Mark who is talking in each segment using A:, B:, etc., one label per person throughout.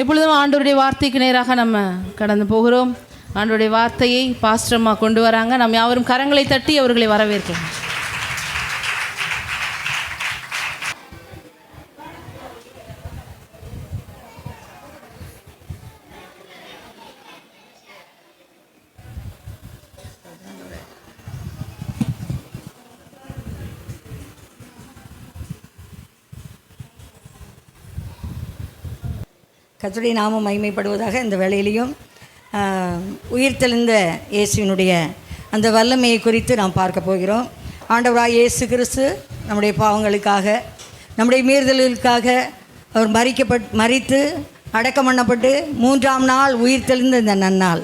A: எப்பொழுதும் ஆண்டவருடைய வார்த்தைக்கு நேராக நம்ம கடந்து போகிறோம். ஆண்டவருடைய வார்த்தையை பாஸ்டர்மா கொண்டு வராங்க. நாம் யாவரும் கரங்களை தட்டி அவர்களை வரவேற்கிறோம்.
B: கர்த்தருடைய நாமம் மகிமைப்படுவதாக. இந்த வேளையிலையும் உயிர்த்தெழுந்த இயேசுவினுடைய அந்த வல்லமையை குறித்து நாம் பார்க்க போகிறோம். ஆண்டவராக இயேசு கிறிஸ்து நம்முடைய பாவங்களுக்காக, நம்முடைய மீறுதல்களுக்காக அவர் மரித்து அடக்கம் பண்ணப்பட்டு 3ஆம் நாள் உயிர்த்தெழுந்த இந்த நன்னாள்.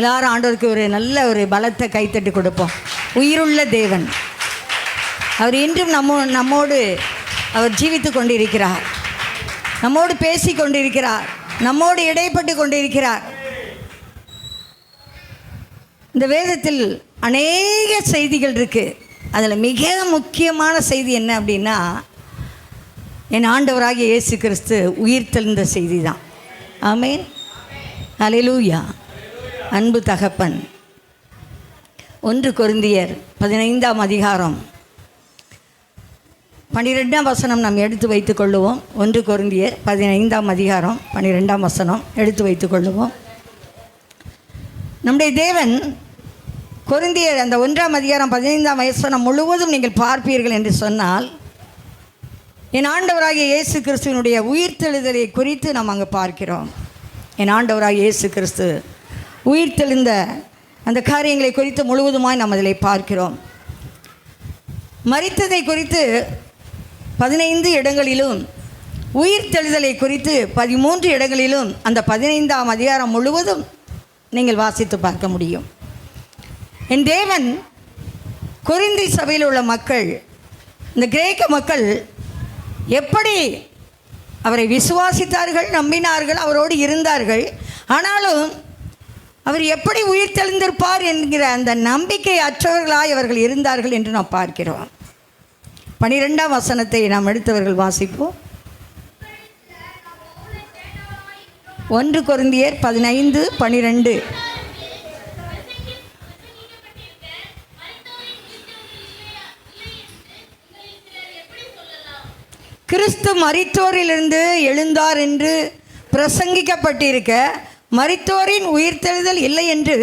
B: எல்லாரும் ஆண்டவருக்கு ஒரு நல்ல ஒரு பலத்தை கைத்தட்டி கொடுப்போம். உயிருள்ள தேவன் அவர் இன்றும் நம்மோடு அவர் ஜீவித்து கொண்டிருக்கிறார், நம்மோடு பேசி கொண்டிருக்கிறார், நம்மோடு இடைப்பட்டு கொண்டிருக்கிறார். இந்த வேதத்தில் அநேக செய்திகள் இருக்குது. அதில் மிக முக்கியமான செய்தி என்ன அப்படின்னா, என் ஆண்டவராகிய இயேசு கிறிஸ்து உயிர்த்தெழுந்த செய்தி தான். ஆமென், அல்லேலூயா. அன்பு தகப்பன் 1 கொரிந்தியர் 15ஆம் அதிகாரம் 12ஆம் வசனம் நாம் எடுத்து வைத்துக் கொள்ளுவோம். 1 கொரிந்தியர் 15ஆம் அதிகாரம் 12ஆம் வசனம் எடுத்து வைத்துக் கொள்ளுவோம். நம்முடைய தேவன் கொரிந்தியர் அந்த 1ஆம் அதிகாரம் 15ஆம் வசனம் முழுவதும் நீங்கள் பார்ப்பீர்கள் என்று சொன்னால், என் ஆண்டவராகிய இயேசு கிறிஸ்துவினுடைய உயிர்த்தெழுதலை குறித்து நாம் அங்கே பார்க்கிறோம். என் ஆண்டவராகிய இயேசு கிறிஸ்து உயிர்த்தெழுந்த அந்த காரியங்களை குறித்து முழுவதுமாய் நாம் அதில் பார்க்கிறோம். மரித்ததை குறித்து 15 இடங்களிலும், உயிர்த்தெழுதலை குறித்து 13 இடங்களிலும் அந்த 15ஆம் அதிகாரம் முழுவதும் நீங்கள் வாசித்து பார்க்க முடியும். என் தேவன் கொரிந்தி சபையில் உள்ள மக்கள், இந்த கிரேக்க மக்கள் எப்படி அவரை விசுவாசித்தார்கள், நம்பினார்கள், அவரோடு இருந்தார்கள். ஆனாலும் அவர் எப்படி உயிர்த்தெழுந்திருப்பார் என்கிற அந்த நம்பிக்கை அற்றவர்களாய் அவர்கள் இருந்தார்கள் என்று நாம் பார்க்கிறோம். 12ஆம் வசனத்தை நாம் எடுத்தவர்கள் வாசிப்போம். 1 கொரிந்தியர் 15:12. கிறிஸ்து மரித்தோரிலிருந்து எழுந்தார் என்று பிரசங்கிக்கப்பட்டிருக்க, மரித்தோரின் உயிர்த்தெழுதல் இல்லை என்று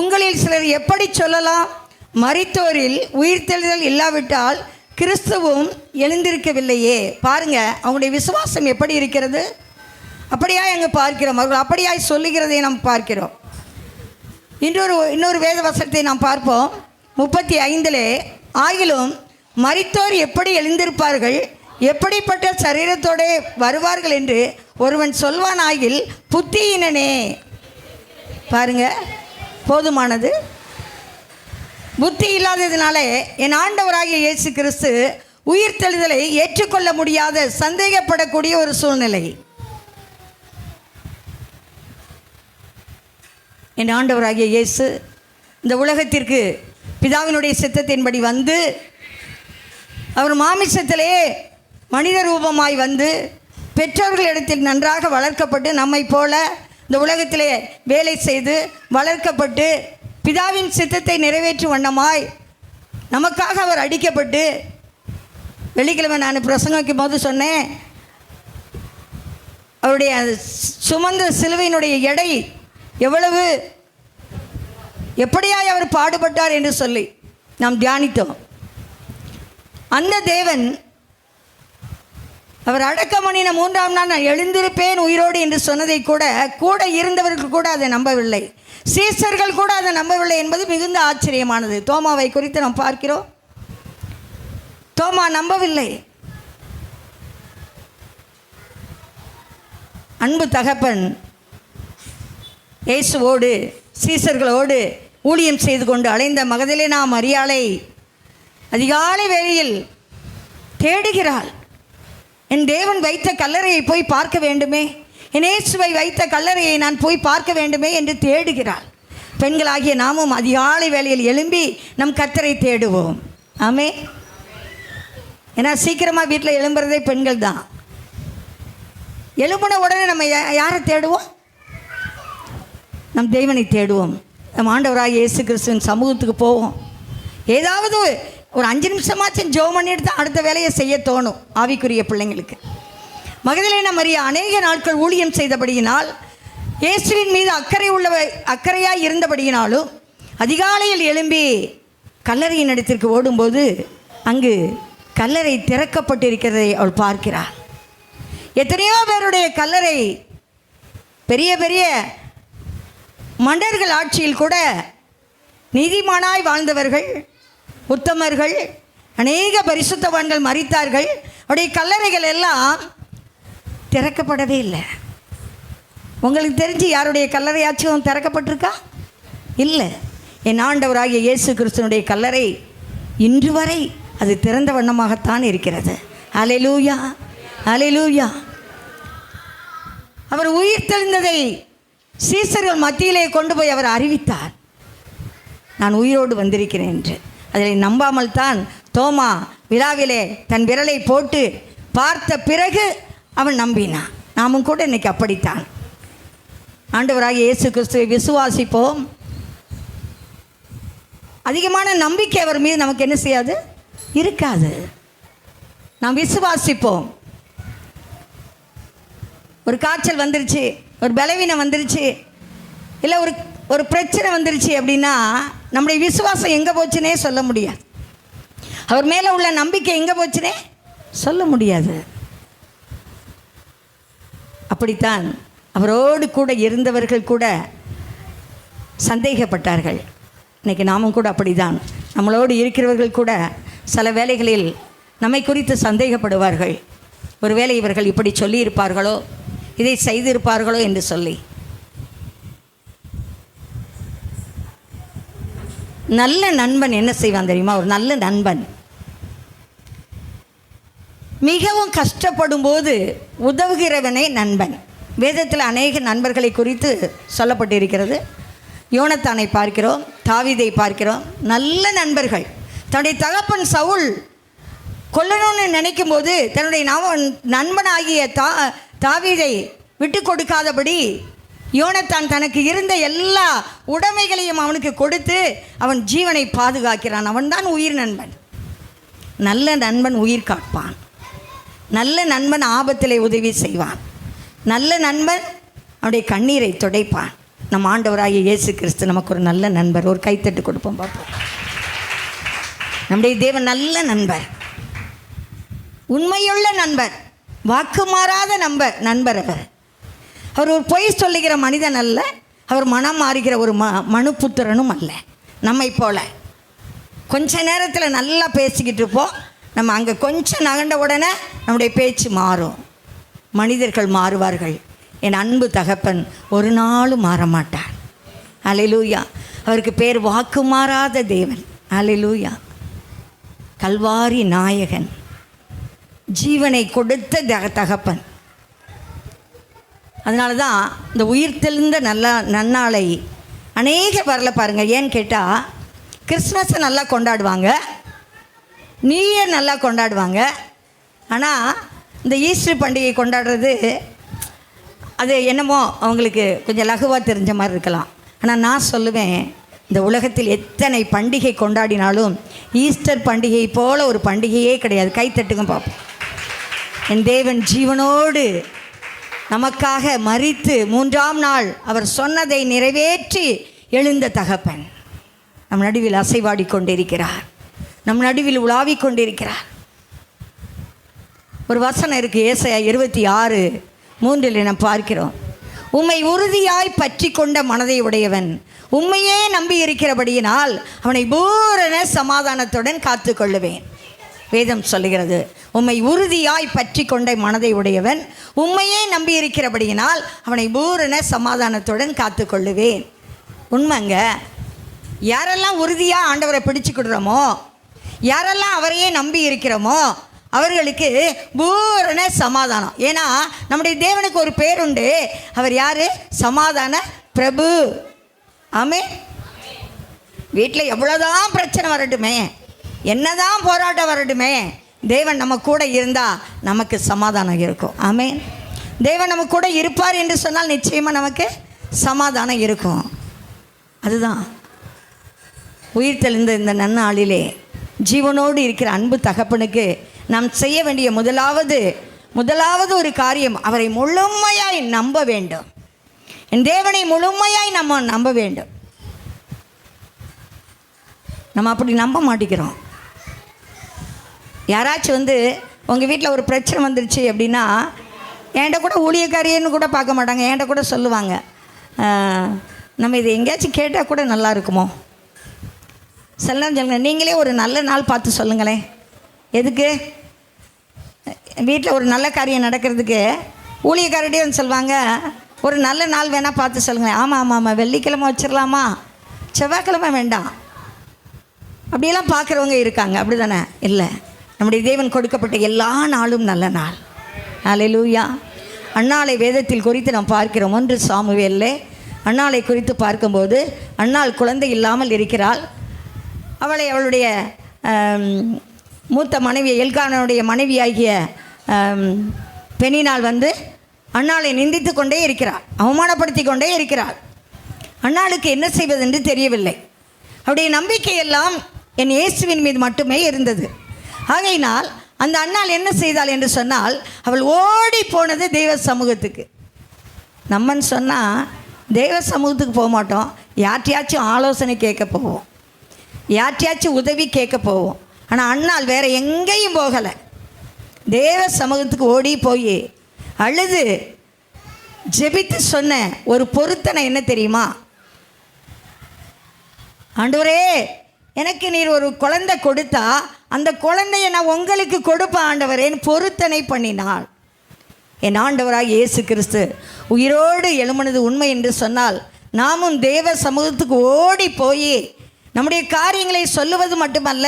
B: உங்களில் சிலர் எப்படி சொல்லலாம்? மரித்தோரில் உயிர்த்தெழுதல் இல்லாவிட்டால் கிறிஸ்துவும் எழுந்திருக்கவில்லையே. பாருங்கள், அவங்களுடைய விசுவாசம் எப்படி இருக்கிறது. அப்படியாய் அங்கே பார்க்கிறோம், அவர்கள் அப்படியாய் சொல்லுகிறதை நாம் பார்க்கிறோம். இன்னொரு வேத வசனத்தை நாம் பார்ப்போம். 35 ஆகிலும் மரித்தோர் எப்படி எழுந்திருப்பார்கள், எப்படிப்பட்ட சரீரத்தோடு வருவார்கள் என்று ஒருவன் சொல்வானாகில் புத்தியினனே. பாருங்க, போதுமானது. புத்தி இல்லாததினாலே என் ஆண்டவராகிய இயேசு கிறிஸ்து உயிர்த்தெழுதலை ஏற்றுக்கொள்ள முடியாத, சந்தேகப்படக்கூடிய ஒரு சூழ்நிலை. என் ஆண்டவராகிய இயேசு இந்த உலகத்திற்கு பிதாவினுடைய சித்தத்தின்படி வந்து, அவர் மாமிசத்திலே மனித ரூபமாய் வந்து பெற்றோர்களிடத்தில் நன்றாக வளர்க்கப்பட்டு, நம்மை போல இந்த உலகத்திலே வேலை செய்து வளர்க்கப்பட்டு பிதாவின் சித்தத்தை நிறைவேற்றும் வண்ணமாய் நமக்காக அவர் அடிக்கப்பட்டு, வெள்ளிக்கிழமை நான் பிரசங்கிக்கும் போது சொன்னேன், அவருடைய சுமந்த சிலுவையினுடைய எடை எவ்வளவு, எப்படியாய் அவர் பாடுபட்டார் என்று சொல்லி நாம் தியானித்தோம். அந்த தேவன் அவர் அடக்கம் பண்ணின 3ஆம் நாள் நான் எழுந்திருப்பேன் உயிரோடு என்று சொன்னதை கூட இருந்தவர்கள் கூட அதை நம்பவில்லை. சீசர்கள் கூட அதை நம்பவில்லை என்பது மிகுந்த ஆச்சரியமானது. தோமாவை குறித்து நாம் பார்க்கிறோம். தோமா நம்பவில்லை. அன்பு தகப்பன் இயேசுவோடு சீசர்களோடு ஊழியம் செய்து கொண்டு அலைந்த மகதலேனா மரியாளை அதிகாலை வேளையில் தேடுகிறாள். என் தேவன் வைத்த கல்லறையை போய் பார்க்க வேண்டுமே, என் இயேசுவை வைத்த கல்லறையை நான் போய் பார்க்க வேண்டுமே என்று தேடுகிறாள். பெண்களாகிய நாமும் அதிகாலை வேளையில் எழும்பி நம் கர்த்தரை தேடுவோம். ஆமே. ஏன்னா சீக்கிரமாக வீட்டில் எழும்புறதே பெண்கள் தான். எழுப்பின உடனே நம்ம யாரை தேடுவோம்? நம் தேவனை தேடுவோம். நம் ஆண்டவராகிய இயேசு கிறிஸ்துவின் சமூகத்துக்கு போவோம். ஏதாவது ஒரு 5 நிமிஷமாச்சும் ஜெபம் பண்ணிட்டு தான் அடுத்த வேலையை செய்ய தோணும் ஆவிக்குரிய பிள்ளைங்களுக்கு. மகதலேனா மரியா அநேக நாட்கள் ஊழியம் செய்தபடியினால், இயேசுவின் மீது அக்கறையாய் இருந்தபடியினாலும் அதிகாலையில் எழும்பி கல்லறையின் இடத்திற்கு ஓடும்போது அங்கு கல்லறை திறக்கப்பட்டிருக்கிறதை அவள் பார்க்கிறாள். எத்தனையோ பேருடைய கல்லறை, பெரிய பெரிய மன்னர்கள் ஆட்சியில் கூட நீதிமானாய் வாழ்ந்தவர்கள், உத்தமர்கள், அநேக பரிசுத்தவான்கள் மரித்தார்கள். அவருடைய கல்லறைகள் எல்லாம் திறக்கப்படவே இல்லை. உங்களுக்கு தெரிஞ்சு யாருடைய கல்லறையாச்சும் திறக்கப்பட்டிருக்கா? இல்லை. என் ஆண்டவராகிய இயேசு கிறிஸ்துனுடைய கல்லறை இன்று வரை அது திறந்த வண்ணமாகத்தான் இருக்கிறது. அல்லேலூயா, அல்லேலூயா. அவர் உயிர் தெழுந்ததை சீசர்கள் மத்தியிலே கொண்டு போய் அவர் அறிவித்தார், நான் உயிரோடு வந்திருக்கிறேன் என்று. அதில் நம்பாமல் தான் தோமா விழாவிலே தன் விரலை போட்டு பார்த்த பிறகு அவன் நம்பினான். நாமும் கூட இன்னைக்கு அப்படித்தான். ஆண்டவராகிய இயேசு கிறிஸ்துவை விசுவாசிப்போம். அதிகமான நம்பிக்கை அவர் மீது நமக்கு என்ன செய்யாது? இருக்காது. நாம் விசுவாசிப்போம். ஒரு காய்ச்சல் வந்துருச்சு, ஒரு பலவீனம் வந்துருச்சு, இல்லை ஒரு பிரச்சனை வந்துருச்சு அப்படின்னா நம்முடைய விசுவாசம் எங்கே போச்சுனே சொல்ல முடியாது. அவர் மேலே உள்ள நம்பிக்கை எங்கே போச்சுனே சொல்ல முடியாது. அப்படித்தான் அவரோடு கூட இருந்தவர்கள் கூட சந்தேகப்பட்டார்கள். இன்றைக்கி நாமும் கூட அப்படிதான். நம்மளோடு இருக்கிறவர்கள் கூட சில வேளைகளில் நம்மை குறித்து சந்தேகப்படுவார்கள். ஒருவேளை இவர்கள் இப்படி சொல்லியிருப்பார்களோ, இதை செய்திருப்பார்களோ என்று சொல்லி. நல்ல நண்பன் என்ன செய்வான் தெரியுமா? ஒரு நல்ல நண்பன் மிகவும் கஷ்டப்படும் போது உதவுகிறவனே நண்பன். வேதத்தில் அநேக நண்பர்களை குறித்து சொல்லப்பட்டிருக்கிறது. யோனத்தானை பார்க்கிறோம், தாவீதை பார்க்கிறோம். நல்ல நண்பர்கள். தன்னுடைய தகப்பன் சவுல் கொல்லணும்னு நினைக்கும் போது தன்னுடைய நண்பனாகிய தாவீதை விட்டு கொடுக்காதபடி யோனத்தான் தனக்கு இருந்த எல்லா உடைமைகளையும் அவனுக்கு கொடுத்து அவன் ஜீவனை பாதுகாக்கிறான். அவன்தான் உயிர் நண்பன். நல்ல நண்பன் உயிர் காப்பான். நல்ல நண்பன் ஆபத்திலே உதவி செய்வான். நல்ல நண்பன் அவனுடைய கண்ணீரை துடைப்பான். நம் ஆண்டவராகிய இயேசு கிறிஸ்து நமக்கு ஒரு நல்ல நண்பர். ஒரு கைத்தட்டு கொடுப்போம் பார்ப்போம். நம்முடைய தேவன் நல்ல நண்பர், உண்மையுள்ள நண்பர், வாக்கு மாறாத நண்பர். அவர் ஒரு பொய் சொல்லுகிற மனிதன் அல்ல. அவர் மனம் மாறுகிற ஒரு மனுப்புத்திரனும் அல்ல. நம்மை போல கொஞ்ச நேரத்தில் நல்லா பேசிக்கிட்டு இருப்போம். நம்ம அங்கே கொஞ்சம் நகண்ட உடனே நம்முடைய பேச்சு மாறும். மனிதர்கள் மாறுவார்கள். என் அன்பு தகப்பன் ஒரு நாளும் மாற மாட்டார். அல்லேலூயா. அவருக்கு பேர் வாக்கு மாறாத தேவன். அல்லேலூயா. கல்வாரி நாயகன், ஜீவனை கொடுத்த தகப்பன். அதனால தான் இந்த உயிர் தெழுந்த நன்னாளை அநேக வரல பாருங்கள். ஏன்னு கேட்டால் கிறிஸ்மஸை நல்லா கொண்டாடுவாங்க, நியூ இயர் நல்லா கொண்டாடுவாங்க. ஆனால் இந்த ஈஸ்டர் பண்டிகை கொண்டாடுறது அது என்னமோ அவங்களுக்கு கொஞ்சம் லகுவாக தெரிஞ்ச மாதிரி இருக்கலாம். ஆனால் நான் சொல்லுவேன், இந்த உலகத்தில் எத்தனை பண்டிகை கொண்டாடினாலும் ஈஸ்டர் பண்டிகை போல் ஒரு பண்டிகையே கிடையாது. கைத்தட்டுங்க பார்ப்போம். என் தேவன் ஜீவனோடு நமக்காக மரித்து 3ஆம் நாள் அவர் சொன்னதை நிறைவேற்றி எழுந்த தகப்பன் நம் நடுவில் அசைவாடி கொண்டிருக்கிறார். நம் நடுவில் உலாவிக் கொண்டிருக்கிறார். ஒரு வசனம் இருக்குது, ஏசாயா 26:3 நாம் பார்க்கிறோம். உம்மை உறுதியாய் பற்றி கொண்ட மனதை உடையவன் உம்மையே நம்பி இருக்கிறபடியினால் அவனை பூரண சமாதானத்துடன் காத்து கொள்ளுவேன். வேதம் சொல்லுகிறது, உம்மை உறுதியாய் பற்றி கொண்ட மனதை உடையவன் உம்மையே நம்பி இருக்கிறபடியினால் அவனை பூரண சமாதானத்துடன் காத்து கொள்ளுவேன். உண்மைங்க. யாரெல்லாம் உறுதியாக ஆண்டவரை பிடிச்சுக்கிடுறோமோ, யாரெல்லாம் அவரையே நம்பி இருக்கிறோமோ அவர்களுக்கு பூரண சமாதானம். ஏன்னா நம்முடைய தேவனுக்கு ஒரு பேருண்டு. அவர் யார்? சமாதான பிரபு. ஆமே. வீட்டில் எவ்வளோதான் பிரச்சனை வரட்டுமே, என்னதான் போராட்டம் வரட்டுமே, தேவன் நம்ம கூட இருந்தால் நமக்கு சமாதானம் இருக்கும். ஆமே. தேவன் நம்ம கூட இருப்பார் என்று சொன்னால் நிச்சயமாக நமக்கு சமாதானம் இருக்கும். அதுதான் உயிர்த்தெழுந்த இந்த நன்னாளிலே ஜீவனோடு இருக்கிற அன்பு தகப்பனுக்கு நாம் செய்ய வேண்டிய முதலாவது ஒரு காரியம், அவரை முழுமையாய் நம்ப வேண்டும். என் தேவனை முழுமையாய் நம்ம நம்ப வேண்டும். நம்ம அப்படி நம்ப மாட்டேங்கிறோம். யாராச்சும் உங்கள் வீட்டில் ஒரு பிரச்சனை வந்துருச்சு அப்படின்னா என்கிட்ட கூட ஊழியக்காரியன்னு கூட பார்க்க மாட்டாங்க. என்கிட்ட கூட சொல்லுவாங்க, நம்ம இதை எங்கேயாச்சும் கேட்டால் கூட நல்லா இருக்குமோ. சில நேரம் சொல்லுங்கள், நீங்களே ஒரு நல்ல நாள் பார்த்து சொல்லுங்களேன். எதுக்கு? வீட்டில் ஒரு நல்ல காரியம் நடக்கிறதுக்கு ஊழியக்காரர்கிட்டே வந்து சொல்லுவாங்க, ஒரு நல்ல நாள் வேணால் பார்த்து சொல்லுங்களேன். ஆமாம், வெள்ளிக்கிழமை வச்சிடலாமா, செவ்வாய்க்கிழமை வேண்டாம், அப்படியெல்லாம் பார்க்குறவங்க இருக்காங்க. அப்படி தானே? இல்லை, நம்முடைய தேவன் கொடுக்கப்பட்ட எல்லா நாளும் நல்ல நாள். அல்லேலூயா. அன்னாளை வேதத்தில் குறித்து நாம் பார்க்கிறோம். 1 சாமுவேலில் அன்னாளை குறித்து பார்க்கும்போது, அன்னாள் குழந்தை இல்லாமல் இருக்கிறாள். அவளை அவளுடைய மூத்த மனைவி எல்கானனுடைய மனைவியாகிய பெண்ணினால் அன்னாளை நிந்தித்து கொண்டே இருக்கிறாள், அவமானப்படுத்தி கொண்டே இருக்கிறாள். அன்னாளுக்கு என்ன செய்வதென்று தெரியவில்லை. அவருடைய நம்பிக்கையெல்லாம் என் இயேசுவின் மீது மட்டுமே இருந்தது. ஆகையினால் அந்த அன்னாள் என்ன செய்தாள் என்று சொன்னால், அவள் ஓடி போனது தெய்வ சமூகத்துக்கு. நம்மன்னு சொன்னால் தெய்வ சமூகத்துக்கு போக மாட்டோம், யார்ட்டையாச்சும் ஆலோசனை கேட்க போவோம், யார்ட்டையாச்சும் உதவி கேட்க போவோம். ஆனால் அன்னாள் வேறு எங்கேயும் போகலை, தேவ சமூகத்துக்கு ஓடி போய் அழுது ஜெபித்து சொன்ன ஒரு பொருத்தனை என்ன தெரியுமா? ஆண்டவரே, எனக்கு நீர் ஒரு குழந்தை கொடுத்தா அந்த குழந்தையை நான் உங்களுக்கு கொடுப்பேன் ஆண்டவரேன்னு பொருத்தனை பண்ணினாள். என் ஆண்டவராக இயேசு கிறிஸ்து உயிரோடு எழுமனது உண்மை என்று சொன்னால், நாமும் தேவ சமூகத்துக்கு ஓடி போய் நம்முடைய காரியங்களை சொல்லுவது மட்டுமல்ல,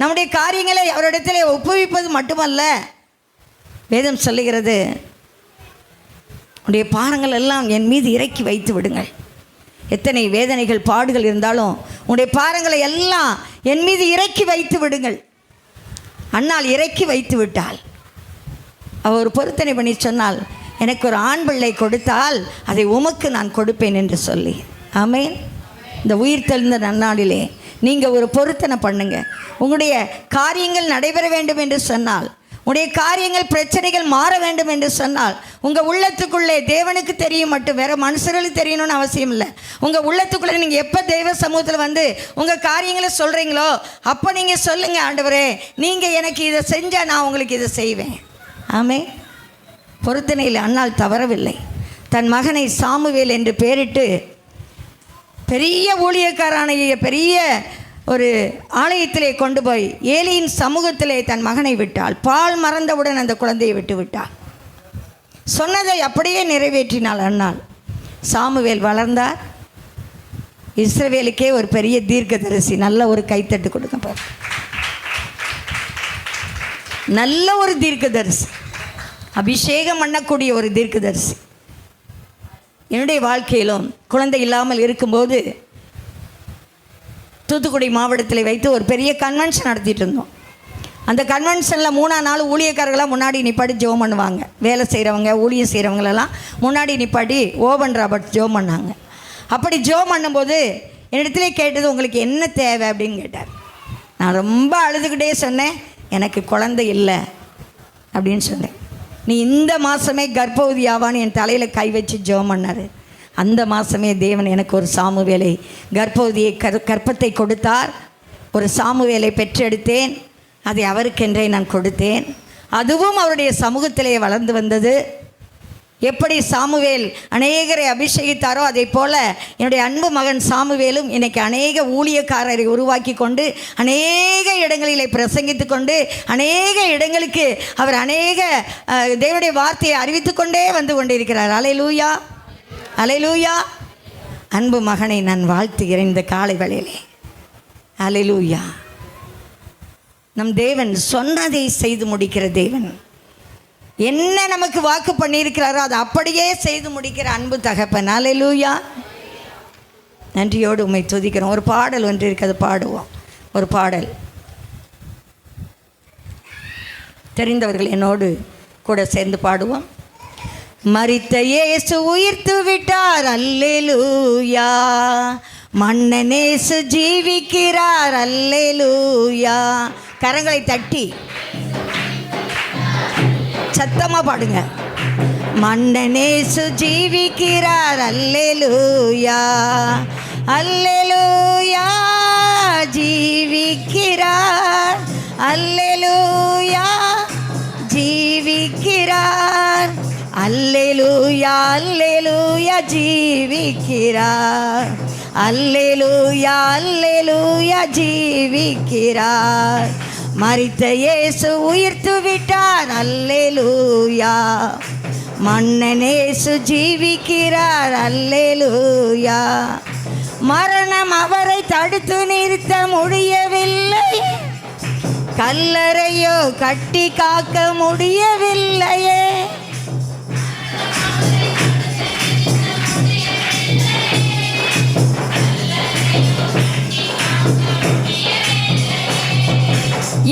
B: நம்முடைய காரியங்களை அவரிடத்திலே ஒப்புவிப்பது மட்டுமல்ல, வேதம் சொல்லுகிறது, உடைய பாரங்கள் எல்லாம் என் மீது இறக்கி வைத்து விடுங்கள். எத்தனை வேதனைகள் பாடுகள் இருந்தாலும் உடைய பாரங்களை எல்லாம் என் மீது இறக்கி வைத்து விடுங்கள். அன்னாள் இறக்கி வைத்து விட்டாள். அவள் ஒரு பொருத்தனை பண்ணி சொன்னால், எனக்கு ஒரு ஆண் பிள்ளை கொடுத்தால் அதை உமக்கு நான் கொடுப்பேன் என்று சொல்லி. ஆமென். இந்த உயிர் தெழுந்த நன்னாளிலே நீங்கள் ஒரு பொருத்தனை பண்ணுங்க. உங்களுடைய காரியங்கள் நடைபெற வேண்டும் என்று சொன்னால், உங்களுடைய காரியங்கள் பிரச்சனைகள் மாற வேண்டும் என்று சொன்னால், உங்கள் உள்ளத்துக்குள்ளே தேவனுக்கு தெரியும் மட்டும், வேறு மனுஷர்களுக்கு தெரியணும்னு அவசியம் இல்லை. உங்கள் உள்ளத்துக்குள்ளே நீங்கள் எப்போ தெய்வ சமூகத்தில் உங்கள் காரியங்களை சொல்கிறீங்களோ அப்போ நீங்கள் சொல்லுங்கள், ஆண்டவரே நீங்கள் எனக்கு இதை செஞ்சால் நான் உங்களுக்கு இதை செய்வேன். ஆமென். பொருத்தனையில் அன்னாள் தவறவில்லை. தன் மகனை சாமுவேல் என்று பெயரிட்டு பெரிய ஊழியக்காரான பெரிய ஒரு ஆலயத்திலே கொண்டு போய் ஏலியின் சமூகத்திலே தன் மகனை விட்டாள். பால் மறந்தவுடன் அந்த குழந்தையை விட்டு விட்டாள். சொன்னதை அப்படியே நிறைவேற்றினாள் அன்னாள். சாமுவேல் வளர்ந்தார். இஸ்ரவேலுக்கே ஒரு பெரிய தீர்க்கதரிசி. நல்ல ஒரு கைத்தட்டு கொடுக்க பாரு. நல்ல ஒரு தீர்க்கதரிசி, அபிஷேகம் பண்ணக்கூடிய ஒரு தீர்க்கதரிசி. என்னுடைய வாழ்க்கையிலும் குழந்தை இல்லாமல் இருக்கும்போது தூத்துக்குடி மாவட்டத்தில் வைத்து ஒரு பெரிய கன்வென்ஷன் நடத்திட்டு இருந்தோம். அந்த கன்வென்ஷனில் 3ஆம் நாள் ஊழியக்காரர்களாக முன்னாடி நிப்பாட்டி ஜெபம் பண்ணுவாங்க. வேலை செய்கிறவங்க, ஊழியம் செய்கிறவங்களெல்லாம் முன்னாடி நிப்பாட்டி ஓபன் ராபர்ட் ஜெபம் பண்ணாங்க. அப்படி ஜெபம் பண்ணும்போது என்னிடத்துலேயே கேட்டது, உங்களுக்கு என்ன தேவை அப்படின்னு கேட்டார். நான் ரொம்ப அழுதுகிட்டே சொன்னேன், எனக்கு குழந்தை இல்லை அப்படின்னு சொன்னேன். நீ இந்த மாதமே கர்ப்பவதி ஆவான்னு என் தலையில் கை வச்சு ஜெபம் பண்ணார். அந்த மாதமே தேவன் எனக்கு ஒரு சாமுவேலை, கர்ப்பவதியை கற்பத்தை கொடுத்தார். ஒரு சாமுவேலை பெற்றெடுத்தேன். அதை அவருக்கென்றே நான் கொடுத்தேன். அதுவும் அவருடைய சமூகத்திலே வளர்ந்து வந்தது. எப்படி சாமுவேல் அநேகரை அபிஷேகித்தாரோ அதே போல் என்னுடைய அன்பு மகன் சாமுவேலும் இன்றைக்கி அநேக ஊழியக்காரரை உருவாக்கி கொண்டு அநேக இடங்களிலே பிரசங்கித்து கொண்டு அநேக இடங்களுக்கு அவர் அநேக தேவனுடைய வார்த்தையை அறிவித்து கொண்டே வந்து கொண்டிருக்கிறார். அல்லேலூயா, அல்லேலூயா. அன்பு மகனை நான் வாழ்த்துகிறேன் இந்த காலை வேளையிலே. அல்லேலூயா. நம் தேவன் சொன்னதை செய்து முடிக்கிற தேவன். என்ன நமக்கு வாக்கு பண்ணியிருக்கிறாரோ அதை அப்படியே செய்து முடிக்கிற அன்பு தகப்பன். அல்லேலூயா. நன்றியோடு உம்மை துதிக்கிறோம். ஒரு பாடல் ஒன்று இருக்குது, பாடுவோம். ஒரு பாடல் தெரிந்தவர்கள் என்னோடு கூட சேர்ந்து பாடுவோம். மரித்த இயேசு உயிர்த்து விட்டார், அல்லேலூயா. மன்னனேசு ஜீவிக்கிறார், அல்லேலூயா. கரங்களை தட்டி சத்தமா பாடுங்க. மன்னனேசு ஜீவிக்கிறார், அல்லேலூயா. அல்லேலூயா ஜீவிக்கிறார், அல்லேலூயா ஜீவிக்கிறார், அல்லேலூயா அல்லேலூயா ஜீவிக்கிறார், அல்லேலூயா அல்லேலூயா ஜீவிக்கிறார். மரித்த இயேசு உயிர்த்து விட்டார், அல்லேலூயா. மன்னனேசு ஜீவிக்கிறார், அல்லேலூயா. மரணம் அவரை தடுத்து நிறுத்த முடியவில்லை, கல்லறையோ கட்டி காக்க முடியவில்லையே.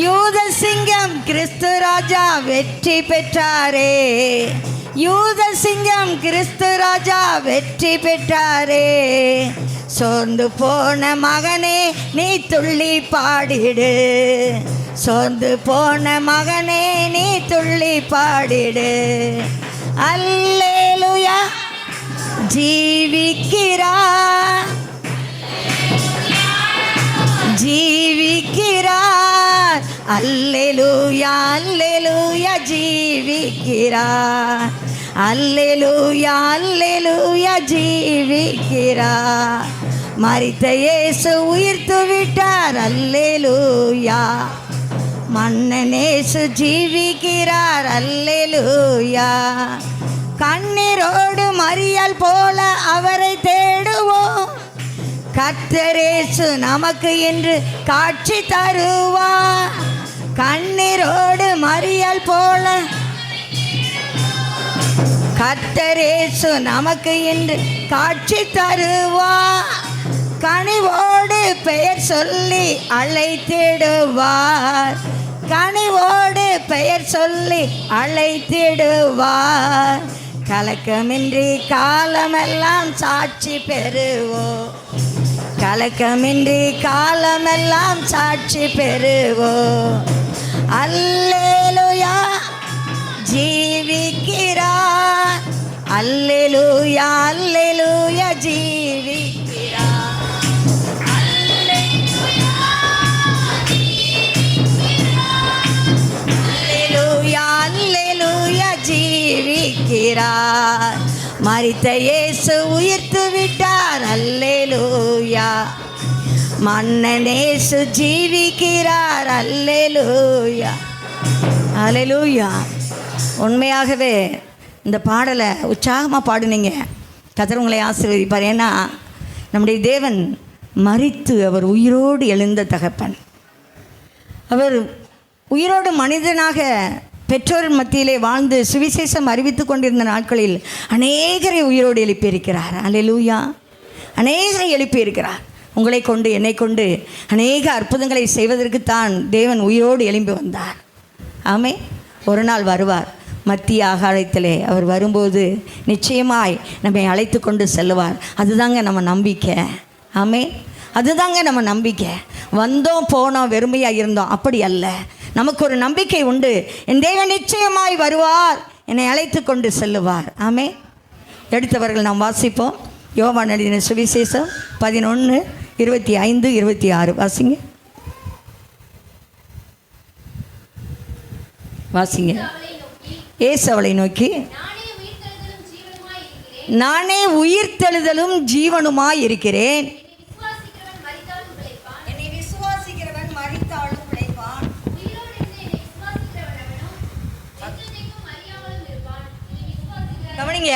B: யூத சிங்கம் கிறிஸ்து ராஜா வெற்றி பெற்றாரே, யூத சிங்கம் கிறிஸ்து ராஜா வெற்றி பெற்றாரே. சோர்ந்து போன மகனே நீ துள்ளி பாடிடு, சோர்ந்து போன மகனே நீ துள்ளி பாடிடு. அல்லேலூயா ஜீவிக்கிறார், ஜீவிக்கிறார், அல்லேலூயா அல்லேலூயா ஜீவிக்கிறார், அல்லேலூயா அல்லேலூயா ஜீவிக்கிறார். மரித்த இயேசு உயிர்த்து விட்டார், அல்லேலூயா. மன்னனேசு ஜீவிக்கிறார், அல்லேலூயா. கண்ணீரோடு மரியாள் போல அவரை தேடுவோம், கர்த்தரேசு நமக்கு என்று காட்சி தருவார். கண்ணீரோடு மரியாள் போல கர்த்தரேசு நமக்கு என்று காட்சி தருவார். கனிவோடு பெயர் சொல்லி அழைத்திடுவார், கனிவோடு பெயர் சொல்லி அழைத்திடுவார். கலக்கமின்றி காலமெல்லாம் சாட்சி பெறுவோம், கலக்கமின்றி காலமெல்லாம் சாட்சி பெறுவோம். அல்லேலூயா ஜீவிக்கிறார், அல்லேலூயா அல்லேலூயா ஜீவிக்கிறார், அல்லேலூயா அல்லேலூயா ஜீவிக்கிறார். மரித்த இயேசு உயிர்த்து விட்டார், அல்லேலூயா. மன்னனேசு ஜீவிக்கிறார், அல்லேலூயா அல்லேலூயா. உண்மையாகவே இந்த பாடலை உற்சாகமாக பாடுனீங்க. கர்த்தர் உங்களை ஆசீர்வதிப்பார். ஏன்னா நம்முடைய தேவன் மரித்து அவர் உயிரோடு எழுந்த தகப்பன். அவர் உயிரோடு மனிதனாக பெற்றோர் மத்தியிலே வாழ்ந்து சுவிசேஷம் அறிவித்து கொண்டிருந்த நாட்களில் அநேகரை உயிரோடு எழுப்பியிருக்கிறார். அல்லேலூயா. அநேகரை எழுப்பியிருக்கிறார். உங்களை கொண்டு என்னை கொண்டு அநேக அற்புதங்களை செய்வதற்குத்தான் தேவன் உயிரோடு எழும்பி வந்தார். ஆமே. ஒரு நாள் வருவார், மத்திய ஆகாயத்திலே அவர் வரும்போது நிச்சயமாய் நம்மை அழைத்து கொண்டு செல்லுவார். அதுதாங்க நம்ம நம்பிக்கை. ஆமே. அதுதாங்க நம்ம நம்பிக்கை. வந்தோம் போனோம் வெறுமையாக இருந்தோம் அப்படி அல்ல. நமக்கு ஒரு நம்பிக்கை உண்டு. என் தேவன் நிச்சயமாய் வருவார், என்னை அழைத்து கொண்டு செல்லுவார். ஆமே. எடுத்தவர்கள் நாம் வாசிப்போம். யோவான் எழுதின சுவிசேஷம் 11:25-26 வாசிங்க, வாசிங்க. இயேசு அவளை நோக்கி, நானே உயிர்த்தெழுதலும் ஜீவனுமாய் இருக்கிறேன், என்னை விசுவாசிக்கிறவன் மரித்தாலும் பிழைப்பான். கவனிங்க,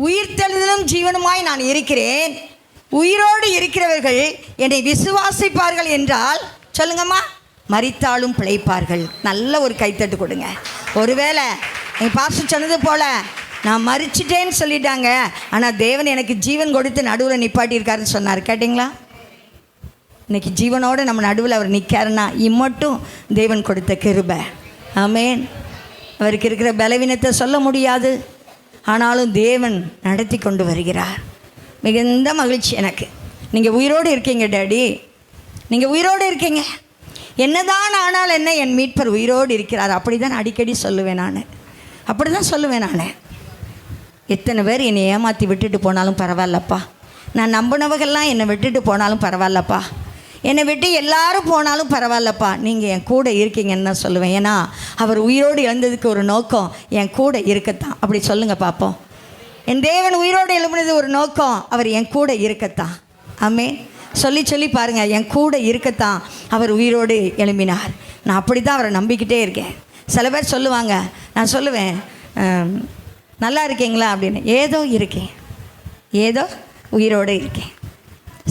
B: உயிர்த்தெழுதலும் ஜீவனுமாய் நான் இருக்கிறேன். உயிரோடு இருக்கிறவர்கள் என்னை விசுவாசிப்பார்கள் என்றால் சொல்லுங்கம்மா, மரித்தாலும் பிழைப்பார்கள். நல்ல ஒரு கைத்தட்டு கொடுங்க. ஒருவேளை என் பாஸ்டர் சொன்னது போல் நான் மரிச்சிட்டேன்னு சொல்லிட்டாங்க, ஆனால் தேவன் எனக்கு ஜீவன் கொடுத்து நடுவில் நிப்பாட்டியிருக்காருன்னு சொன்னார். கேட்டிங்களா? இன்றைக்கி ஜீவனோடு நம்ம நடுவில் அவர் நிற்காருன்னா இம்மட்டும் தேவன் கொடுத்த கிருபை. ஆமேன். அவருக்கு இருக்கிற பலவீனத்தை சொல்ல முடியாது. ஆனாலும் தேவன் நடத்தி கொண்டு வருகிறார். மிகுந்த மகிழ்ச்சி எனக்கு. நீங்கள் உயிரோடு இருக்கீங்க டாடி, நீங்கள் உயிரோடு இருக்கீங்க. என்னதான் ஆனால் என்ன, என் மீட்பர் உயிரோடு இருக்கிறார். அப்படி தான் அடிக்கடி சொல்லுவேன் நான், அப்படி தான் சொல்லுவேன் நான். எத்தனை பேர் என்னை ஏமாற்றி விட்டுட்டு போனாலும் பரவாயில்லப்பா, நான் நம்பினவர்கள்லாம் என்னை விட்டுட்டு போனாலும் பரவாயில்லப்பா, என்னை விட்டு எல்லாரும் போனாலும் பரவாயில்லப்பா, நீங்கள் என் கூட இருக்கீங்கன்னு தான் சொல்லுவேன். ஏன்னா அவர் உயிரோடு எழுந்ததுக்கு ஒரு நோக்கம் என் கூட இருக்கத்தான். அப்படி சொல்லுங்கள் பார்ப்போம். என் தேவன் உயிரோடு எழுப்பினது ஒரு நோக்கம், அவர் என் கூட இருக்கத்தான். ஆமே, சொல்லி சொல்லி பாருங்கள், என் கூட இருக்கத்தான் அவர் உயிரோடு எழும்பினார். நான் அப்படி தான் அவரை நம்பிக்கிட்டே இருக்கேன். சில பேர் சொல்லுவாங்க, நான் சொல்லுவேன் நல்லா இருக்கீங்களா அப்படின்னு. ஏதோ இருக்கேன், ஏதோ உயிரோடு இருக்கேன்,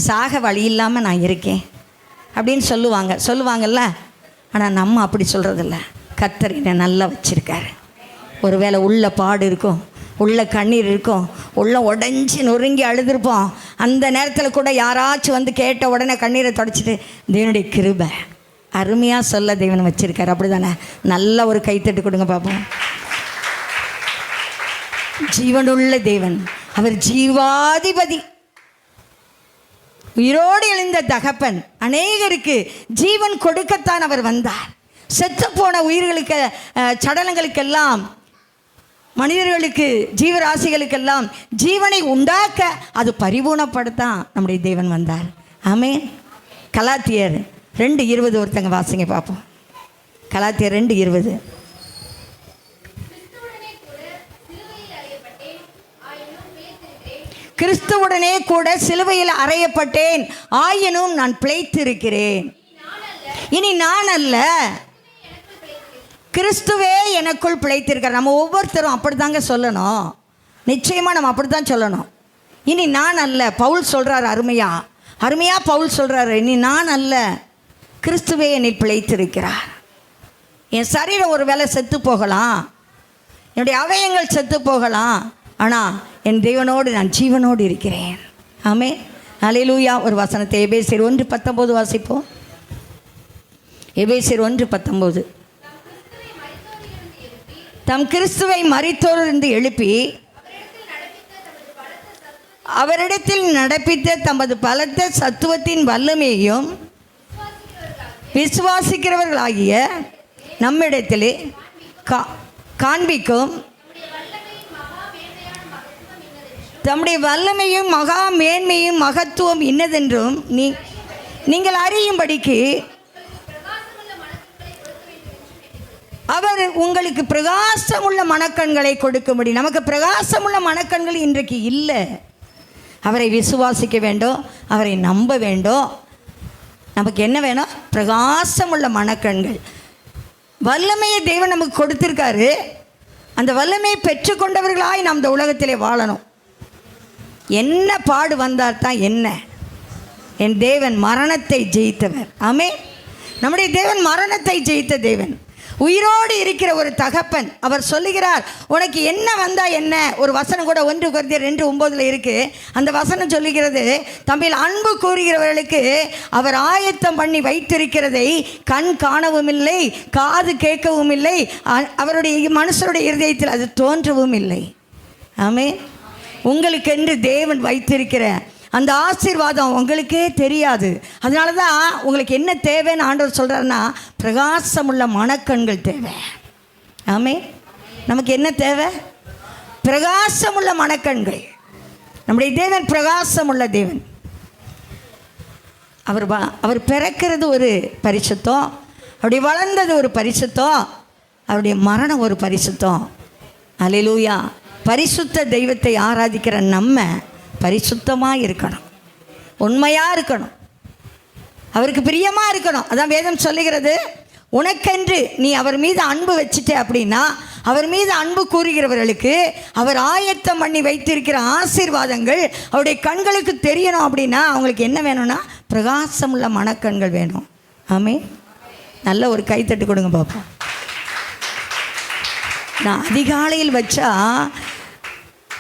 B: சாக வழி இல்லாமல் நான் இருக்கேன் அப்படின்னு சொல்லுவாங்கல்ல. ஆனால் நம்ம அப்படி சொல்கிறதில்ல. கர்த்தர் என்னை நல்லா வச்சுருக்காரு. ஒருவேளை உள்ள பாடு இருக்கும், உள்ள கண்ணீர் இருக்கும், உள்ள உடஞ்சி நொறுங்கி அழுதுருப்போம். அந்த நேரத்தில் கூட யாராச்சும் வந்து கேட்ட உடனே கண்ணீரை தொடச்சிட்டு தேவனுடைய கிருபை அருமையாக சொல்ல தேவன் வச்சுருக்காரு. அப்படி தானே? நல்ல ஒரு கைத்தட்டு கொடுங்க பார்ப்போம். ஜீவனுள்ள தேவன், அவர் ஜீவாதிபதி, உயிரோடு எழுந்த தகப்பன், அநேகருக்கு ஜீவன் கொடுக்கத்தான் அவர் வந்தார். செத்துப்போன உயிர்களுக்கு, சடலங்களுக்கெல்லாம், மனிதர்களுக்கு, ஜீவராசிகளுக்கெல்லாம் ஜீவனை உண்டாக்க, அது பரிபூர்ணப்படுத்தான் நம்முடைய தேவன் வந்தார். ஆமென். கலாத்தியர் 2:20 ஒருத்தங்க வாசிங்க பார்ப்போம். கலாத்தியர் 2:20. கிறிஸ்துவுடனே கூட சிலுவையில் அறையப்பட்டேன், ஆயினும் நான் பிழைத்திருக்கிறேன். இனி நான் அல்ல, கிறிஸ்துவே எனக்குள் பிழைத்திருக்கார். நம்ம ஒவ்வொருத்தரும் அப்படி தாங்க சொல்லணும். நிச்சயமாக நம்ம அப்படி தான் சொல்லணும். இனி நான் அல்ல, பவுல் சொல்கிறார், அருமையாக பவுல் சொல்கிறாரு, இனி நான் அல்ல, கிறிஸ்துவே என்னில் பிழைத்திருக்கிறார். என் சரீரம் ஒரு வேளை செத்து போகலாம், என்னுடைய அவயங்கள் செத்து போகலாம், ஆனால் என் தேவனோடு நான் ஜீவனோடு இருக்கிறேன். ஆமென். அல்லேலூயா. ஒரு வசனத்தை எபேசியர் 1:19 வாசிப்போம். எபேசியர் 1:19. தம் கிறிஸ்துவை மரித்தோரிலிருந்து எழுப்பி அவரிடத்தில் நடப்பித்த தமது பலத்த சத்துவத்தின் வல்லமையையும் விசுவாசிக்கிறவர்களாகிய நம்மிடத்திலே காண்பிக்கும் தம்முடைய வல்லமையும் மகா மேன்மையும் மகத்துவம் இன்னதென்றும் நீங்கள் அறியும்படிக்கு அவர் உங்களுக்கு பிரகாசமுள்ள மனக்கண்களை கொடுக்கும்படி. நமக்கு பிரகாசமுள்ள மனக்கண்கள் இன்றைக்கு இல்லை. அவரை விசுவாசிக்க வேண்டும், அவரை நம்ப வேண்டும். நமக்கு என்ன வேணும்? பிரகாசமுள்ள மனக்கண்கள். வல்லமையை தேவன் நமக்கு கொடுத்திருக்காரு. அந்த வல்லமையை பெற்றுக்கொண்டவர்களாய் நாம் இந்த உலகத்திலே வாழணும். என்ன பாடு வந்தால் தான் என்ன? என் தேவன் மரணத்தை ஜெயித்தவர். ஆமென். நம்முடைய தேவன் மரணத்தை ஜெயித்த தேவன், உயிரோடு இருக்கிற ஒரு தகப்பன். அவர் சொல்லுகிறார், உனக்கு என்ன வந்தா என்ன? ஒரு வசனம் கூட 1 கொரிந்தியர் 2:9 இருக்கு. அந்த வசனம் சொல்லுகிறது, தம்மில் அன்பு கூறுகிறவர்களுக்கு அவர் ஆயத்தம் பண்ணி வைத்திருக்கிறதை கண் காணவும் இல்லை, காது கேட்கவும் இல்லை, அவருடைய மனுஷருடைய இருதயத்தில் அது தோன்றவும் இல்லை. ஆமென். உங்களுக்கென்று தேவன் வைத்திருக்கிற அந்த ஆசீர்வாதம் உங்களுக்கே தெரியாது. அதனால தான் உங்களுக்கு என்ன தேவைன்னு ஆண்டவர் சொல்கிறாருன்னா, பிரகாசமுள்ள மனக்கண்கள் தேவை. ஆமென். நமக்கு என்ன தேவை? பிரகாசமுள்ள மனக்கண்கள். நம்முடைய தேவன் பிரகாசமுள்ள தேவன். அவர் பிறக்கிறது ஒரு பரிசுத்தம், அவருடைய வளர்ந்தது ஒரு பரிசுத்தம், அவருடைய மரணம் ஒரு பரிசுத்தம். அல்லேலூயா. பரிசுத்த தெய்வத்தை ஆராதிக்கிற நம்ம பரிசுத்தமாக இருக்கணும், உண்மையாக இருக்கணும், அவருக்கு பிரியமாக இருக்கணும். அதான் வேதம் சொல்லுகிறது, உனக்கென்று நீ அவர் மீது அன்பு வச்சுட்ட அப்படின்னா, அவர் மீது அன்பு கூறுகிறவர்களுக்கு அவர் ஆயத்தம் பண்ணி வைத்திருக்கிற ஆசீர்வாதங்கள் அவருடைய கண்களுக்கு தெரியணும். அப்படின்னா அவங்களுக்கு என்ன வேணும்னா, பிரகாசமுள்ள மனக்கண்கள் வேணும். ஆமென். நல்ல ஒரு கைத்தட்டு கொடுங்க பார்ப்போம். நான் அதிகாலையில் வச்சா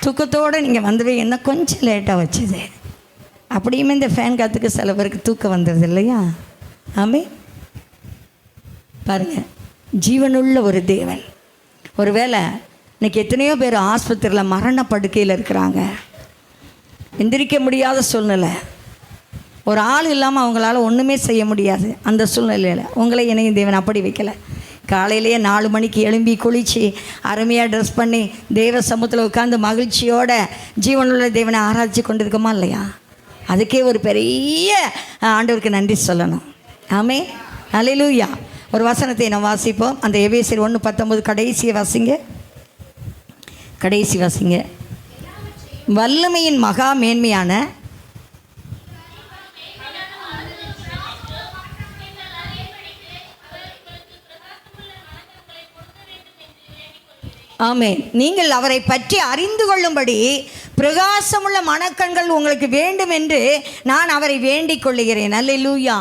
B: தூக்கத்தோடு நீங்கள் வந்தவே, என்ன கொஞ்சம் லேட்டாக வச்சுது. அப்படியுமே இந்த ஃபேன் காற்றுக்கு சில பேருக்கு தூக்கம் வந்துடுது இல்லையா? ஆமே. பாருங்கள், ஜீவனுள்ள ஒரு தேவன். ஒருவேளை இன்றைக்கி எத்தனையோ பேர் ஆஸ்பத்திரியில் மரண படுக்கையில் இருக்கிறாங்க. எந்திரிக்க முடியாத சூழ்நிலை. ஒரு ஆள் இல்லாமல் அவங்களால ஒன்றுமே செய்ய முடியாது. அந்த சூழ்நிலையில் உங்களை என்னையும் தேவன் அப்படி வைக்கலை. காலையிலேயே 4 மணிக்கு எழும்பி குளித்து அருமையாக ட்ரெஸ் பண்ணி தேவ சமூகத்தில் உட்காந்து மகிழ்ச்சியோட ஜீவனுள்ள தேவனை ஆராய்ச்சி கொண்டு இருக்கோமா இல்லையா? அதுக்கே ஒரு பெரிய ஆண்டவருக்கு நன்றி சொல்லணும். ஆமே, அல்லேலூயா. ஒரு வசனத்தை நம்ம வாசிப்போம். அந்த எபேசியர் 1:19 கடைசியை வாசிங்க. கடைசி வாசிங்க. வல்லமையின் மகா மேன்மையான ஆமென். நீங்கள் அவரை பற்றி அறிந்து கொள்ளும்படி பிரகாசமுள்ள மனக்கண்கள் உங்களுக்கு வேண்டும் என்று நான் அவரை வேண்டிக் கொள்ளுகிறேன். அல்லேலூயா.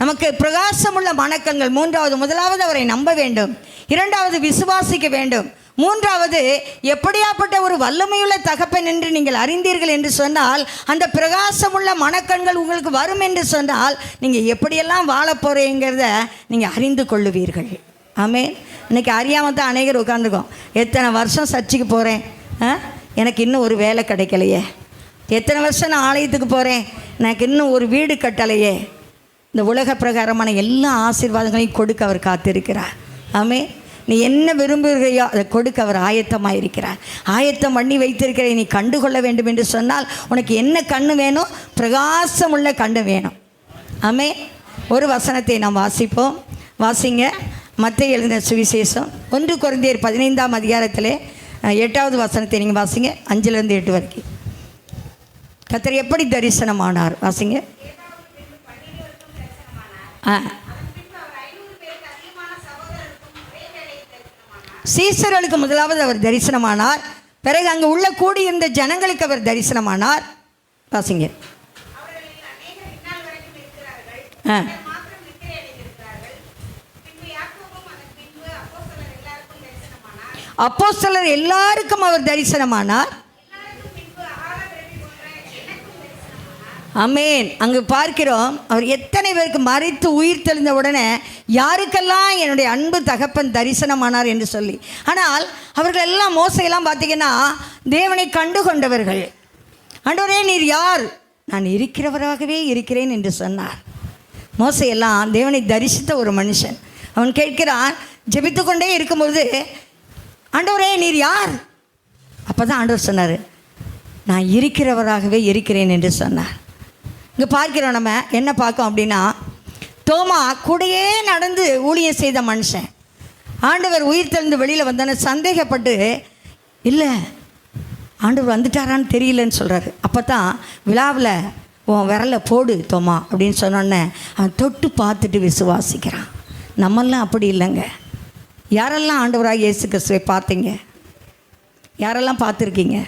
B: நமக்கு பிரகாசமுள்ள மனக்கண்கள். முதலாவது அவரை நம்ப வேண்டும். 2வது விசுவாசிக்க வேண்டும். 3வது எப்படியாப்பட்ட ஒரு வல்லமையுள்ள தகப்பன் என்று நீங்கள் அறிந்தீர்கள் என்று சொன்னால், அந்த பிரகாசமுள்ள மனக்கண்கள் உங்களுக்கு வரும் என்று சொன்னால், நீங்கள் எப்படியெல்லாம் வாழ போகிறீங்கிறத நீங்கள் அறிந்து கொள்ளுவீர்கள். ஆமென். இன்றைக்கி அறியாமல் தான் அநேகர் உட்காந்துருக்கோம். எத்தனை வருஷம் சர்ச்சுக்கு போகிறேன், எனக்கு இன்னும் ஒரு வேலை கிடைக்கலையே. எத்தனை வருஷம் நான் ஆலயத்துக்கு போகிறேன், எனக்கு இன்னும் ஒரு வீடு கட்டலையே. இந்த உலக பிரகாரமான எல்லா ஆசீர்வாதங்களையும் கொடுக்க அவர் காத்திருக்கிறார். ஆமென். நீ என்ன விரும்புகிறையோ அதை கொடுக்க அவர் ஆயத்தமாக இருக்கிறார். ஆயத்தம் பண்ணி வைத்திருக்கிற நீ கண்டுகொள்ள வேண்டும் என்று சொன்னால் உனக்கு என்ன கண்ணு வேணும்? பிரகாசமுள்ள கண்ணு வேணும். ஆமென். ஒரு வசனத்தை நாம் வாசிப்போம். வாசிங்க. மத்தேயு எழுதின சுவிசேஷம் 1 கொரிந்தியர் 15ஆம் அதிகாரத்திலே 8வது வசனத்தை நீங்கள் வாசிங்க. 5லேருந்து 8 வரைக்கும். கர்த்தர் எப்படி தரிசனமானார்? வாசிங்க. சீசர்களுக்கு முதலாவது அவர் தரிசனமானார். பிறகு அங்கே உள்ள கூடியிருந்த ஜனங்களுக்கு அவர் தரிசனமானார். வாசிங்க. அப்போஸ்தலர் எல்லாருக்கும் அவர் தரிசனமானார். ஆமென். அங்கு பார்க்கிறோம், அவர் எத்தனை பேருக்கு மரித்து உயிர் தெளிந்த உடனே யாருக்கெல்லாம் என்னுடைய அன்பு தகப்பன் தரிசனமானார் என்று சொல்லி. ஆனால் அவர்கள் எல்லாம் மோசையெல்லாம் பார்த்தீங்கன்னா தேவனை கண்டு கொண்டவர்கள். ஆண்டவரே நீர் யார்? நான் இருக்கிறவராகவே இருக்கிறேன் என்று சொன்னார். மோசையெல்லாம் தேவனை தரிசித்த ஒரு மனுஷன். அவன் கேட்கிறான், ஜெபித்து கொண்டே இருக்கும்போது, ஆண்டவரே நீர் யார்? அப்போ தான் ஆண்டவர் சொன்னார், நான் இருக்கிறவராகவே இருக்கிறேன் என்று சொன்னார். இங்கே பார்க்கிறோம், நம்ம என்ன பார்க்கோம் அப்படின்னா, தோமா கூடையே நடந்து ஊழியம் செய்த மனுஷன். ஆண்டவர் உயிர் தெளிந்து வெளியில் வந்தோன்னு சந்தேகப்பட்டு, இல்லை ஆண்டவர் வந்துட்டாரான்னு தெரியலன்னு சொல்கிறாரு. அப்போ தான் விழாவில் உன் விரலை போடு தோமா அப்படின்னு சொன்னோன்னே அவன் தொட்டு பார்த்துட்டு விசுவாசிக்கிறான். நம்மெல்லாம் அப்படி இல்லைங்க. யாரெல்லாம் ஆண்டவராக இயேசு கிறிஸ்துவை பார்த்தீங்க? யாரெல்லாம் பார்த்துருக்கீங்க?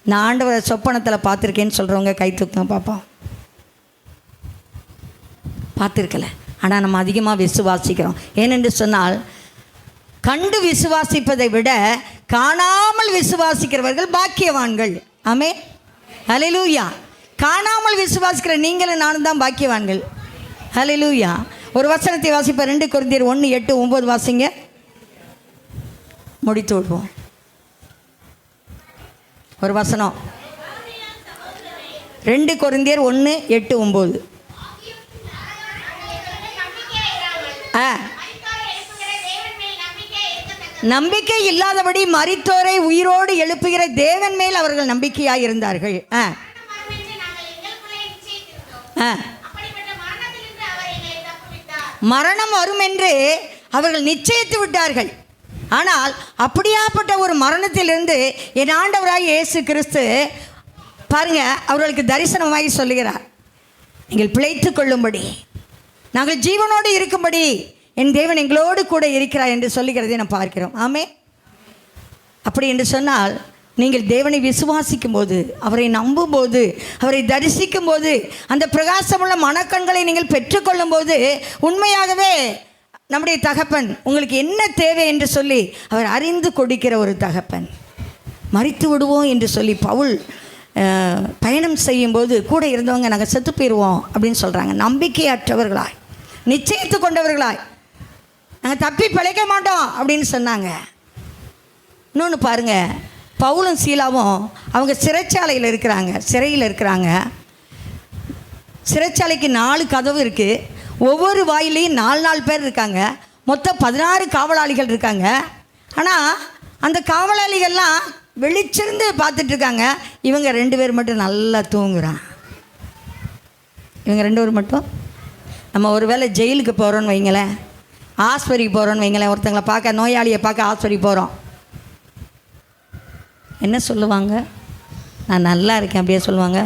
B: நான் ஆண்டவரை சொப்பனத்தில் பார்த்துருக்கேன்னு சொல்கிறவங்க கை தூக்குங்க பார்ப்போம். பார்த்துருக்கல. ஆனால் நம்ம அதிகமாக விசுவாசிக்கிறோம். ஏனென்று சொன்னால், கண்டு விசுவாசிப்பதை விட காணாமல் விசுவாசிக்கிறவர்கள் பாக்கியவான்கள். ஆமென். அல்லேலூயா. காணாமல் விசுவாசிக்கிற நீங்களும் நானும் தான் பாக்கியவான்கள். அல்லேலூயா. ஒரு வசனத்தை வாசிப்ப. 2 கொரிந்தியர் 1:8-9 வாசிங்க. முடித்து விடுவோம். ஒரு வசனம். 2 கொரிந்தியர் 1:8-9. நம்பிக்கை இல்லாதபடி மரித்தோரை உயிரோடு எழுப்புகிற தேவன் மேல் அவர்கள் நம்பிக்கையாக இருந்தார்கள். மரணம் வரும் என்று அவர்கள் நிச்சயித்து விட்டார்கள். ஆனால் அப்படியாப்பட்ட ஒரு மரணத்திலிருந்து என் ஆண்டவராய் இயேசு கிறிஸ்து பாருங்க, அவர்களுக்கு தரிசனமாகி சொல்லுகிறார், நீங்கள் பிழைத்து கொள்ளும்படி, நாங்கள் ஜீவனோடு இருக்கும்படி என் தேவன் எங்களோடு கூட இருக்கிறார் என்று சொல்லுகிறதை நாம் பார்க்கிறோம். ஆமே. அப்படி என்று சொன்னால், நீங்கள் தேவனை விசுவாசிக்கும் போது, அவரை நம்பும் போது, அவரை தரிசிக்கும் போது, அந்த பிரகாசமுள்ள மனக்கண்களை நீங்கள் பெற்றுக்கொள்ளும் போது, உண்மையாகவே நம்முடைய தகப்பன் உங்களுக்கு என்ன தேவை என்று சொல்லி அவர் அறிந்து கொடுக்கிற ஒரு தகப்பன். மரித்து விடுவோம் என்று சொல்லி பவுல் பயணம் செய்யும்போது கூட இருந்தவங்க நாங்கள் செத்து போயிடுவோம் அப்படின்னு சொல்கிறாங்க. நம்பிக்கையற்றவர்களாய், நிச்சயித்து கொண்டவர்களாய், நாங்கள் தப்பி பிழைக்க மாட்டோம் அப்படின்னு சொன்னாங்க. இன்னொன்று பாருங்கள், பவுலும் சீலாவும் அவங்க சிறைச்சாலையில் இருக்கிறாங்க. சிறைச்சாலைக்கு 4 கதவு இருக்குது. ஒவ்வொரு வாயிலையும் 4 பேர் இருக்காங்க. மொத்தம் 16 காவலாளிகள் இருக்காங்க. ஆனால் அந்த காவலாளிகள்லாம் வெளிச்சிருந்து பார்த்துட்ருக்காங்க. இவங்க 2 பேர் மட்டும் நல்லா தூங்குறான். இவங்க 2 பேர் மட்டும். நம்ம ஒரு வேளை ஜெயிலுக்கு போகிறோன்னு வைங்களேன், ஆஸ்பத்திரிக்கு போகிறோன்னு வைங்களேன், ஒருத்தங்களை பார்க்க, நோயாளியை பார்க்க ஆஸ்பத்திரிக்கு போகிறோம், என்ன சொல்லுவாங்க? நான் நல்லா இருக்கேன் அப்படியே சொல்லுவாங்க.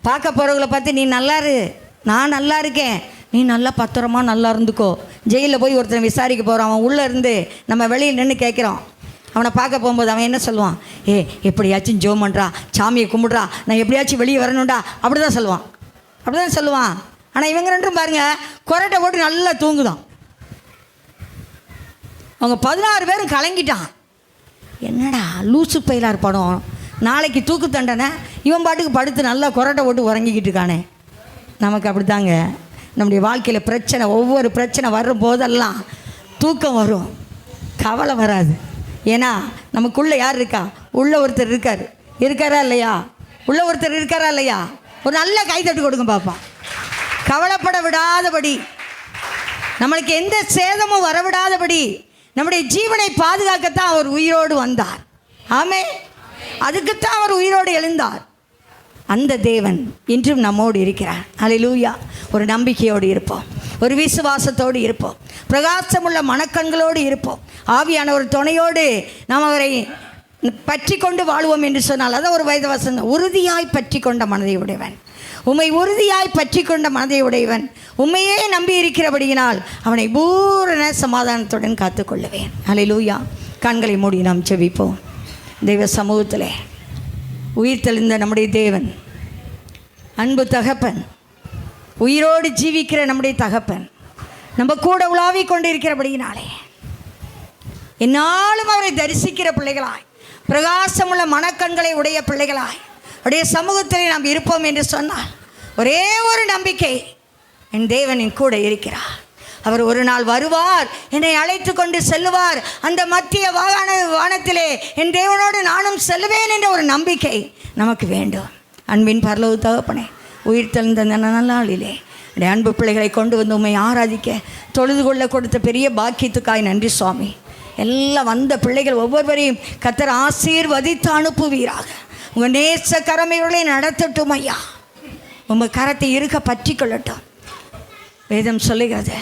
B: பார்க்க போகிறவங்களை பார்த்து நீ நல்லா இரு, நான் நல்லா இருக்கேன், நீ நல்லா பத்திரமா நல்லா இருந்துக்கோ. ஜெயிலில் போய் ஒருத்தன் விசாரிக்க போகிறான், அவன் உள்ளே இருந்து நம்ம வெளியில் நின்று கேட்குறோம். அவனை பார்க்க போகும்போது அவன் என்ன சொல்லுவான்? எப்படியாச்சும் ஜோம் பண்ணுறா, சாமியை கும்பிட்றா, நான் எப்படியாச்சும் வெளியே வரணும்டா, அப்படி தான் சொல்லுவான். ஆனால் இவங்க 2 பாருங்கள், கொரட்டை போட்டு நல்லா தூங்குதான். அவங்க 16 பேரும் கலங்கிட்டான். என்னடா லூசு பயிலார் படம், நாளைக்கு தூக்கு தண்டனை, இவன் பாட்டுக்கு படுத்து நல்லா கொரட்டை போட்டு உறங்கிக்கிட்டு இருக்கானே. நமக்கு அப்படி தாங்க நம்முடைய வாழ்க்கையில் பிரச்சனை, ஒவ்வொரு பிரச்சனை வரும் போதெல்லாம் தூக்கம் வரும், கவலை வராது. ஏன்னா நமக்குள்ளே யார் இருக்கா? உள்ள ஒருத்தர் இருக்காரா இல்லையா? ஒரு நல்ல கைத்தட்டு கொடுங்க பாப்பா. கவலைப்பட விடாதபடி, நம்மளுக்கு எந்த சேதமும் வரவிடாதபடி நம்முடைய ஜீவனை பாதுகாக்கத்தான் அவர் உயிரோடு வந்தார். ஆமென். அதுக்குத்தான் அவர் உயிரோடு எழுந்தார். அந்த தேவன் இன்றும் நம்மோடு இருக்கிறார். அல்லேலூயா. ஒரு நம்பிக்கையோடு இருப்போம், ஒரு விசுவாசத்தோடு இருப்போம், பிரகாசமுள்ள மனக்கண்களோடு இருப்போம், ஆவியானவர் துணையோடு நாம் அவரை பற்றி கொண்டு வாழ்வோம் என்று சொன்னால், அதான் ஒரு வயது வசனம், உறுதியாய் பற்றி கொண்ட மனதை உடையவன், உம்மை உறுதியாய் பற்றி கொண்ட மனதை உடையவன், உண்மையே நம்பி இருக்கிறபடியினால் அவனை பூரண சமாதானத்துடன் காத்துக்கொள்ளுவேன். அல்லேலூயா. கண்களை மூடி நாம் ஜெபிப்போம். தெய்வ சமூகத்திலே உயிர் தெளிந்த நம்முடைய தேவன், அன்பு தகப்பன், உயிரோடு ஜீவிக்கிற நம்முடைய தகப்பன், நம்ம கூட உலாவி கொண்டிருக்கிறபடியினாலே என்னாலும் அவரை தரிசிக்கிற பிள்ளைகளாய், பிரகாசமுள்ள மனக்கண்களை உடைய பிள்ளைகளாய் அவருடைய சமூகத்திலே நாம் இருப்போம் என்று சொன்னால், ஒரே ஒரு நம்பிக்கை, என் தேவன் என் கூட இருக்கிறார். அவர் ஒரு நாள் வருவார், என்னை அழைத்து கொண்டு செல்லுவார். அந்த மத்திய வானத்திலே என் தேவனோடு நானும் செல்லுவேன் என்ற ஒரு நம்பிக்கை நமக்கு வேண்டும். அன்பின் பரலோக தகப்பனே, உயிர் தெழுந்த அந்த நாளிலே என்னுடைய அன்பு பிள்ளைகளை கொண்டு வந்து உம்மை ஆராதிக்க தொழுது கொள்ள கொடுத்த பெரிய பாக்கியத்துக்காய் நன்றி சுவாமி. எல்லாம் வந்த பிள்ளைகள் ஒவ்வொருவரையும் கர்த்தர் ஆசீர்வதித்து அனுப்புவீராக. உங்கள் நேச கரமைகளை நடத்தட்டும் ஐயா. உங்கள் கரத்தை இருக்க பற்றி கொள்ளட்டும். வேதம் சொல்லுகிறது,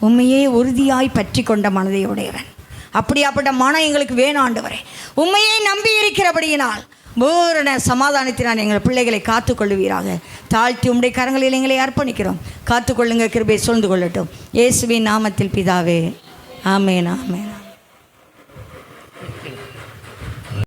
B: உண்மையே உறுதியாய் பற்றி கொண்ட மனதை உடையவன். அப்படியாப்பட்ட மனம் எங்களுக்கு வேணும் ஆண்டவரே. உண்மையை நம்பி இருக்கிறபடியினால் பூரண சமாதானத்தினால் எங்கள் பிள்ளைகளை காத்துக்கொள்ளுவீராக. தாழ்த்தி உம்முடைய கரங்களில் எங்களை அர்ப்பணிக்கிறோம். காத்துக்கொள்ளுங்க, கிருபை சூழ்ந்து கொள்ளட்டும். இயேசுவின் நாமத்தில் பிதாவே, ஆமென், ஆமென்.